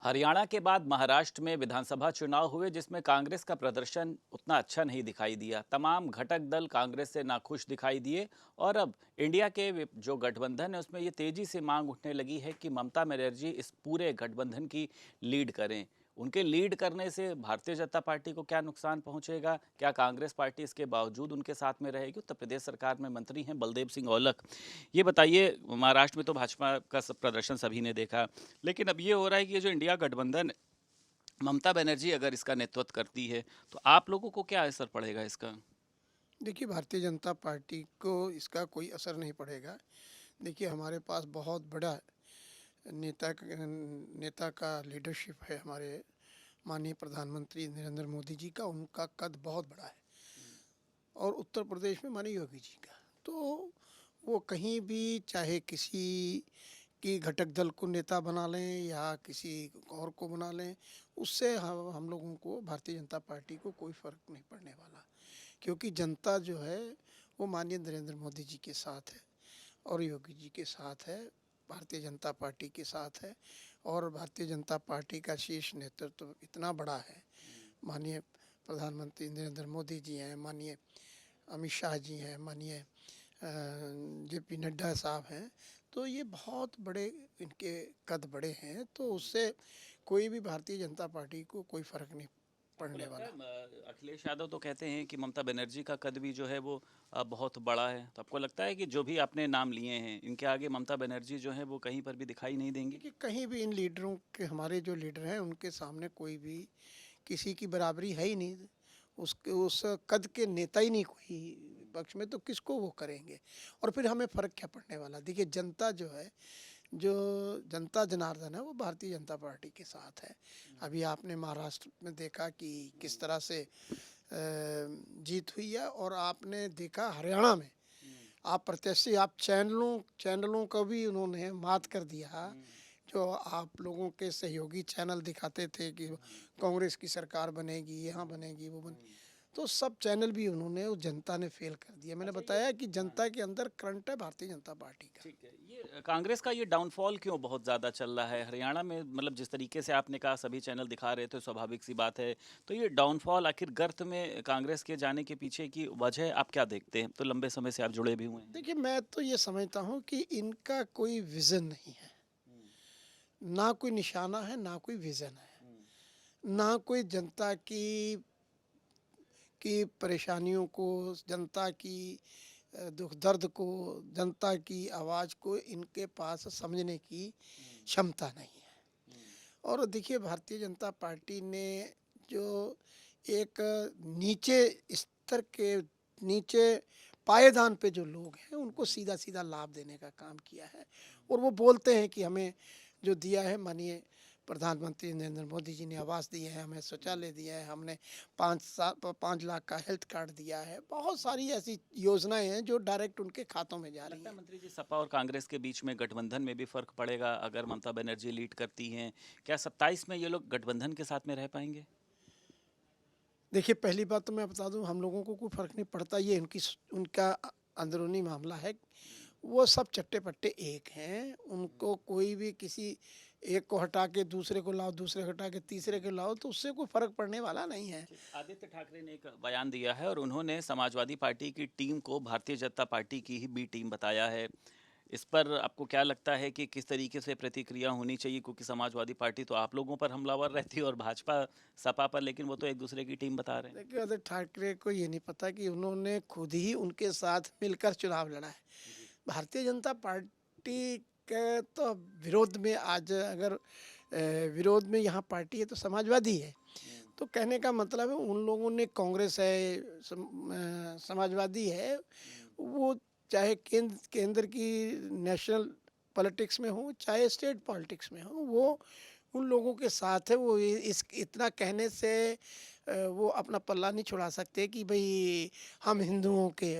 हरियाणा के बाद महाराष्ट्र में विधानसभा चुनाव हुए जिसमें कांग्रेस का प्रदर्शन उतना अच्छा नहीं दिखाई दिया। तमाम घटक दल कांग्रेस से नाखुश दिखाई दिए और अब इंडिया के जो गठबंधन है उसमें ये तेजी से मांग उठने लगी है कि ममता बनर्जी इस पूरे गठबंधन की लीड करें। उनके लीड करने से भारतीय जनता पार्टी को क्या नुकसान पहुंचेगा, क्या कांग्रेस पार्टी इसके बावजूद उनके साथ में रहेगी? उत्तर प्रदेश सरकार में मंत्री हैं बलदेव सिंह औलख। ये बताइए, महाराष्ट्र में तो भाजपा का प्रदर्शन सभी ने देखा, लेकिन अब ये हो रहा है कि ये जो इंडिया गठबंधन, ममता बनर्जी अगर इसका नेतृत्व करती है तो आप लोगों को क्या असर पड़ेगा इसका? देखिए, भारतीय जनता पार्टी को इसका कोई असर नहीं पड़ेगा। देखिए, हमारे पास बहुत बड़ा नेता का लीडरशिप है। हमारे माननीय प्रधानमंत्री नरेंद्र मोदी जी का, उनका कद बहुत बड़ा है। और उत्तर प्रदेश में माननीय योगी जी का, तो वो कहीं भी चाहे किसी की घटक दल को नेता बना लें या किसी और को बना लें, उससे हम लोगों को, भारतीय जनता पार्टी को कोई फ़र्क नहीं पड़ने वाला। क्योंकि जनता जो है वो माननीय नरेंद्र मोदी जी के साथ है और योगी जी के साथ है, भारतीय जनता पार्टी के साथ है। और भारतीय जनता पार्टी का शीर्ष नेतृत्व इतना बड़ा है। माननीय प्रधानमंत्री नरेंद्र मोदी जी हैं, माननीय अमित शाह जी हैं, माननीय जेपी नड्डा साहब हैं। तो ये बहुत बड़े, इनके कद बड़े हैं, तो उससे कोई भी भारतीय जनता पार्टी को कोई फ़र्क नहीं आपको पड़ने लगता है वाला। अखिलेश यादव तो कहते हैं कि ममता बनर्जी का कद भी जो है वो बहुत बड़ा है, तो आपको लगता है कि जो भी आपने नाम लिए हैं इनके आगे ममता बनर्जी जो है वो कहीं पर भी दिखाई नहीं देंगी? देखिए, कहीं भी इन लीडरों के, हमारे जो लीडर हैं उनके सामने कोई भी किसी की बराबरी है ही नहीं। उसके उस कद के नेता ही नहीं कोई पक्ष में, तो किसको वो करेंगे? और फिर हमें फ़र्क क्या पड़ने वाला? देखिए, जनता जो है, जो जनता जनार्दन है, वो भारतीय जनता पार्टी के साथ है। अभी आपने महाराष्ट्र में देखा कि किस तरह से जीत हुई है, और आपने देखा हरियाणा में, आप प्रत्याशी, आप चैनलों को भी उन्होंने मात कर दिया। जो आप लोगों के सहयोगी चैनल दिखाते थे कि कांग्रेस की सरकार बनेगी, यहाँ बनेगी, वो बने, तो सब चैनल भी उन्होंने, उस जनता ने फेल कर दिया। मैंने अच्छा, ये बताया कि जनता के अंदर करंट है भारतीय जनता पार्टी का। ठीक है, ये कांग्रेस का ये डाउनफॉल क्यों बहुत ज़्यादा चल रहा है हरियाणा में? मतलब जिस तरीके से आपने कहा सभी चैनल दिखा रहे थे, स्वाभाविक सी बात है। तो ये डाउनफॉल आखिर गर्त में कांग्रेस के जाने के पीछे की वजह आप क्या देखते हैं? तो लंबे समय से आप जुड़े भी हुए हैं। देखिए, मैं तो ये समझता हूँ कि इनका कोई विज़न नहीं है, ना कोई निशाना है, ना कोई विज़न है, ना कोई जनता की परेशानियों को, जनता की दुख दर्द को, जनता की आवाज़ को इनके पास समझने की क्षमता नहीं है। और देखिए, भारतीय जनता पार्टी ने जो एक नीचे स्तर के, नीचे पायदान पे जो लोग हैं, उनको सीधा सीधा लाभ देने का काम किया है। और वो बोलते हैं कि हमें जो दिया है माननीय प्रधानमंत्री नरेंद्र मोदी जी ने, आवास दिए हैं, हमें शौचालय दिया है, हमने 5 लाख का हेल्थ कार्ड दिया है, बहुत सारी ऐसी योजनाएं हैं जो डायरेक्ट उनके खातों में जा रही लगता है हैं। मंत्री जी सपा और कांग्रेस के बीच में गठबंधन में भी फर्क पड़ेगा अगर ममता बनर्जी लीड करती हैं? क्या 27 में ये लोग गठबंधन के साथ में रह पाएंगे? देखिए, पहली बात तो मैं बता दूं, हम लोगों को कोई फ़र्क नहीं पड़ता, ये उनका अंदरूनी मामला है। वो सब चट्टे पट्टे एक हैं, उनको कोई भी किसी एक को हटा के दूसरे को लाओ, दूसरे को हटा के तीसरे को लाओ, तो उससे कोई फ़र्क पड़ने वाला नहीं है। ठीक, आदित्य ठाकरे ने एक बयान दिया है और उन्होंने समाजवादी पार्टी की टीम को भारतीय जनता पार्टी की ही बी टीम बताया है। इस पर आपको क्या लगता है कि किस तरीके से प्रतिक्रिया होनी चाहिए? क्योंकि समाजवादी पार्टी तो आप लोगों पर हमलावर रहती है और भाजपा सपा पर, लेकिन वो तो एक दूसरे की टीम बता रहे हैं। देखिए, आदित्य ठाकरे को ये नहीं पता कि उन्होंने खुद ही उनके साथ मिलकर चुनाव लड़ा है। जी। भारतीय जनता पार्टी के तो विरोध में, आज अगर विरोध में यहाँ पार्टी है तो समाजवादी है। तो कहने का मतलब है, उन लोगों ने, कांग्रेस है, समाजवादी है, वो चाहे केंद्र की नेशनल पॉलिटिक्स में हो, चाहे स्टेट पॉलिटिक्स में हो, वो उन लोगों के साथ है। वो इस इतना कहने से वो अपना पल्ला नहीं छुड़ा सकते कि भाई हम हिंदुओं के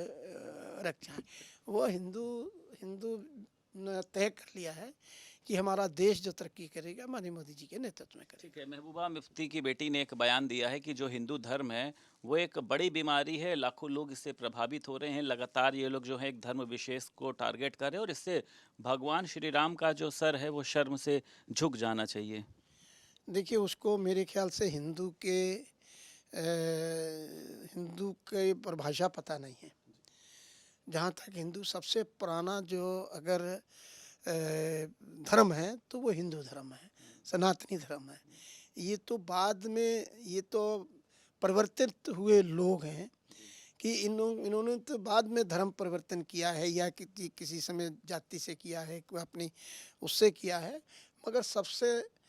रक्षा हैं। वो हिंदू हिंदू ने तय कर लिया है कि हमारा देश जो तरक्की करेगा, माननीय मोदी जी के नेतृत्व में ठीक करेगा। है, महबूबा मुफ्ती की बेटी ने एक बयान दिया है कि जो हिंदू धर्म है वो एक बड़ी बीमारी है, लाखों लोग इससे प्रभावित हो रहे हैं। लगातार ये लोग जो है एक धर्म विशेष को टारगेट कर रहे हैं और इससे भगवान श्री राम का जो सर है वो शर्म से झुक जाना चाहिए। देखिए उसको मेरे ख्याल से हिंदू के परिभाषा पता नहीं है। जहाँ तक हिंदू सबसे पुराना जो अगर धर्म है तो वो हिंदू धर्म है, सनातनी धर्म है। ये तो बाद में ये तो परिवर्तित हुए लोग हैं कि इन्होंने तो बाद में धर्म परिवर्तन किया है या किसी समय जाति से किया है, कोई अपनी उससे किया है। मगर सबसे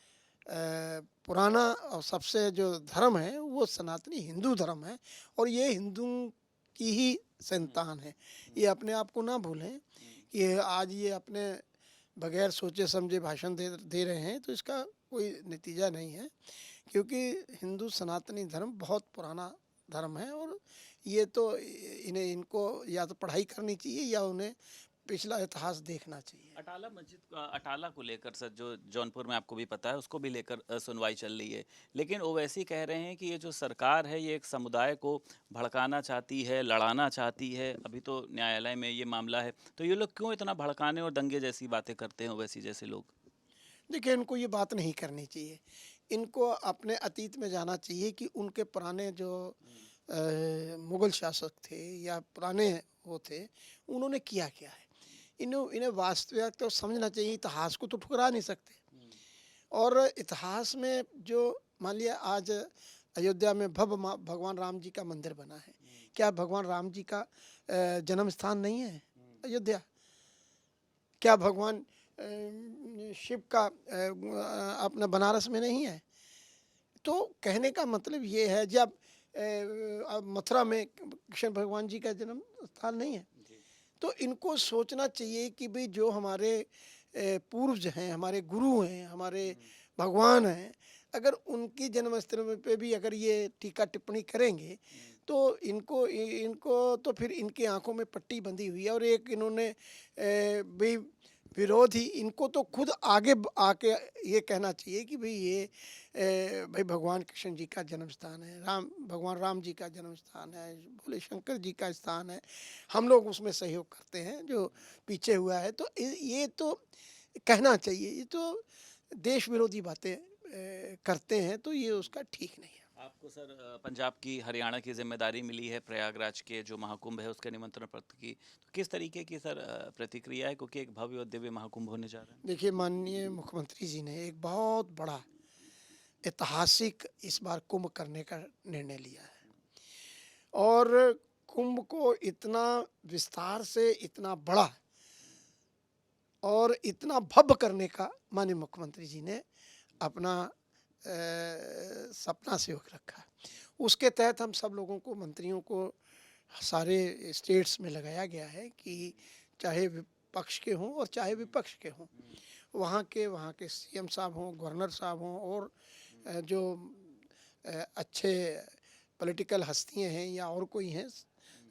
पुराना और सबसे जो धर्म है वो सनातनी हिंदू धर्म है और ये हिंदू की ही संतान है। ये अपने आप को ना भूलें कि आज ये अपने बगैर सोचे समझे भाषण दे रहे हैं तो इसका कोई नतीजा नहीं है, क्योंकि हिंदू सनातनी धर्म बहुत पुराना धर्म है और ये तो इनको या तो पढ़ाई करनी चाहिए या उन्हें पिछला इतिहास देखना चाहिए। अटाला मस्जिद अटाला को लेकर सर, जो जौनपुर में आपको भी पता है, उसको भी लेकर सुनवाई चल रही है, लेकिन ओवैसी कह रहे हैं कि ये जो सरकार है ये एक समुदाय को भड़काना चाहती है, लड़ाना चाहती है। अभी तो न्यायालय में ये मामला है, तो ये लोग क्यों इतना भड़काने और दंगे जैसी बातें करते हैं ओवैसी जैसे लोग? देखिए इनको ये बात नहीं करनी चाहिए। इनको अपने अतीत में जाना चाहिए कि उनके पुराने जो मुग़ल शासक थे या पुराने वो थे, उन्होंने किया क्या है। इन्हें वास्तविकता तो समझना चाहिए, इतिहास को तो ठुकरा नहीं सकते। और इतिहास में जो मान लिया आज अयोध्या में भगवान राम जी का मंदिर बना है, क्या भगवान राम जी का जन्म स्थान नहीं है अयोध्या? क्या भगवान शिव का अपना बनारस में नहीं है? तो कहने का मतलब ये है, जब अब मथुरा में कृष्ण भगवान जी का जन्म स्थान नहीं है, तो इनको सोचना चाहिए कि भाई जो हमारे पूर्वज हैं, हमारे गुरु हैं, हमारे भगवान हैं, अगर उनकी जन्मस्थल पे भी अगर ये टीका टिप्पणी करेंगे तो इनको तो फिर इनकी आंखों में पट्टी बंधी हुई है। और एक इन्होंने भाई विरोधी, इनको तो खुद आगे आके ये कहना चाहिए कि भाई ये भाई भगवान कृष्ण जी का जन्म स्थान है, भगवान राम जी का जन्म स्थान है, भोले शंकर जी का स्थान है, हम लोग उसमें सहयोग करते हैं जो पीछे हुआ है। तो ये तो कहना चाहिए। ये तो देश विरोधी बातें करते हैं, तो ये उसका ठीक नहीं है। आपको सर पंजाब की, हरियाणा की जिम्मेदारी मिली है, प्रयागराज के जो महाकुंभ है उसके निमंत्रण पत्र की, तो किस तरीके की सर प्रतिक्रिया है, क्योंकि एक भव्य और दिव्य महाकुंभ होने जा रहा है? देखिए माननीय मुख्यमंत्री जी ने एक बहुत बड़ा ऐतिहासिक इस बार कुंभ करने का निर्णय लिया है और कुंभ को इतना विस्तार से, इतना बड़ा और इतना भव्य करने का माननीय मुख्यमंत्री जी ने अपना सपना से रखा। उसके तहत हम सब लोगों को, मंत्रियों को सारे स्टेट्स में लगाया गया है कि चाहे विपक्ष के हों और चाहे विपक्ष के हों, वहाँ के सीएम साहब हों, गवर्नर साहब हों और जो अच्छे पॉलिटिकल हस्तियाँ हैं या और कोई हैं,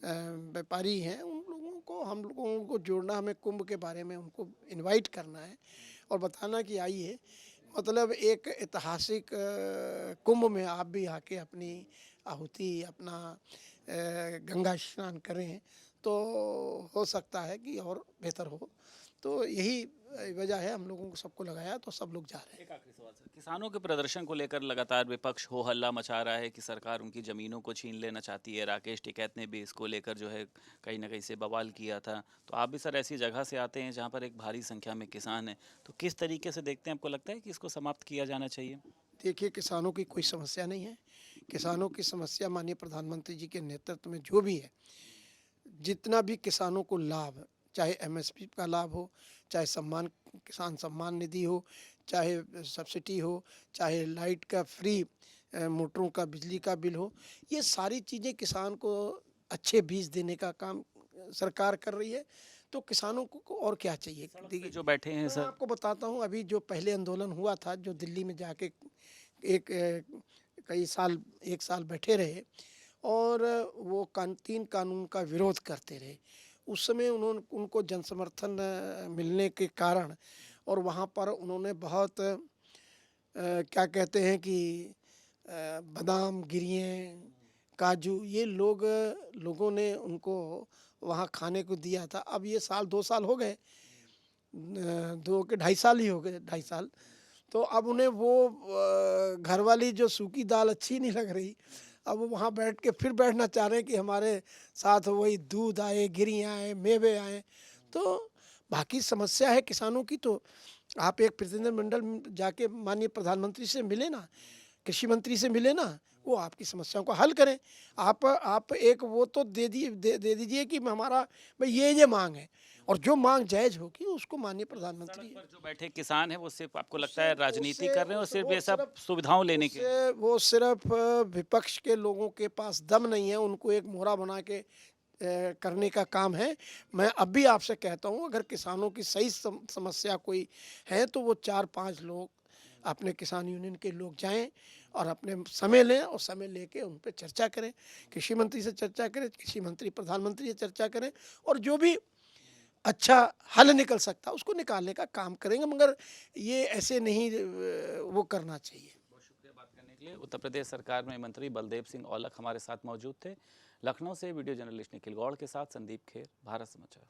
व्यापारी हैं, उन लोगों को, हम लोगों को जोड़ना, हमें कुंभ के बारे में उनको इनवाइट करना है और बताना कि आइए, मतलब एक ऐतिहासिक कुंभ में आप भी आके अपनी आहुति, अपना गंगा स्नान करें तो हो सकता है कि और बेहतर हो। तो यही वजह है, हम लोगों को सबको लगाया तो सब लोग जा रहे हैं। एक आखिरी सवाल सर, किसानों के प्रदर्शन को लेकर लगातार विपक्ष हो हल्ला मचा रहा है कि सरकार उनकी ज़मीनों को छीन लेना चाहती है। राकेश टिकैत ने भी इसको लेकर जो है कहीं ना कहीं से बवाल किया था। तो आप भी सर ऐसी जगह से आते हैं जहाँ पर एक भारी संख्या में किसान हैं, तो किस तरीके से देखते हैं? आपको लगता है कि इसको समाप्त किया जाना चाहिए? देखिए किसानों की कोई समस्या नहीं है। किसानों की समस्या माननीय प्रधानमंत्री जी के नेतृत्व में जो भी है, जितना भी किसानों को लाभ, चाहे एमएसपी का लाभ हो, चाहे किसान सम्मान निधि हो, चाहे सब्सिडी हो, चाहे लाइट का फ्री, मोटरों का बिजली का बिल हो, ये सारी चीज़ें किसान को अच्छे बीज देने का काम सरकार कर रही है। तो किसानों को और क्या चाहिए? सड़क पे देखिए जो बैठे हैं मैं सर, आपको बताता हूँ, अभी जो पहले आंदोलन हुआ था, जो दिल्ली में जाके एक कई साल, 1 साल बैठे रहे और वो 3 कानून का विरोध करते रहे। उस समय उनको जनसमर्थन मिलने के कारण और वहाँ पर उन्होंने बहुत क्या कहते हैं कि बादाम गिरियाँ, काजू, ये लोगों ने उनको वहाँ खाने को दिया था। अब ये 2 साल हो गए, 2 के 2.5 साल ही हो गए, 2.5 साल। तो अब उन्हें वो घरवाली जो सूखी दाल अच्छी नहीं लग रही, अब वो वहाँ बैठ के फिर बैठना चाह रहे हैं कि हमारे साथ वही दूध आए, गिरियाँ आए, मेवे आए। तो बाकी समस्या है किसानों की, तो आप एक प्रतिनिधिमंडल जाके माननीय प्रधानमंत्री से मिले ना, कृषि मंत्री से मिले ना, वो आपकी समस्याओं को हल करें। आप एक वो तो दे दीजिए कि हमारा भाई ये मांग है, और जो मांग जायज़ होगी उसको माननीय प्रधानमंत्री सड़क पर जो बैठे किसान हैं वो सिर्फ आपको लगता है उससे राजनीति उससे कर रहे हैं और उस सिर्फ वो ये सब सिर्फ सुविधाओं लेने के? वो सिर्फ विपक्ष के लोगों के पास दम नहीं है, उनको एक मोहरा बना के करने का काम है। मैं अब भी आपसे कहता हूँ, अगर किसानों की सही समस्या कोई है तो वो 4-5 लोग अपने किसान यूनियन के लोग जाएं और अपने समय लें और समय लेके उन पे चर्चा करें, कृषि मंत्री से चर्चा करें, कृषि मंत्री प्रधानमंत्री से चर्चा करें, और जो भी अच्छा हल निकल सकता है उसको निकालने का काम करेंगे, मगर ये ऐसे नहीं वो करना चाहिए। बहुत शुक्रिया बात करने के लिए। उत्तर प्रदेश सरकार में मंत्री बलदेव सिंह औलख हमारे साथ मौजूद थे। लखनऊ से वीडियो जर्नलिस्ट निखिल गौड़ के साथ संदीप खेर, भारत समाचार।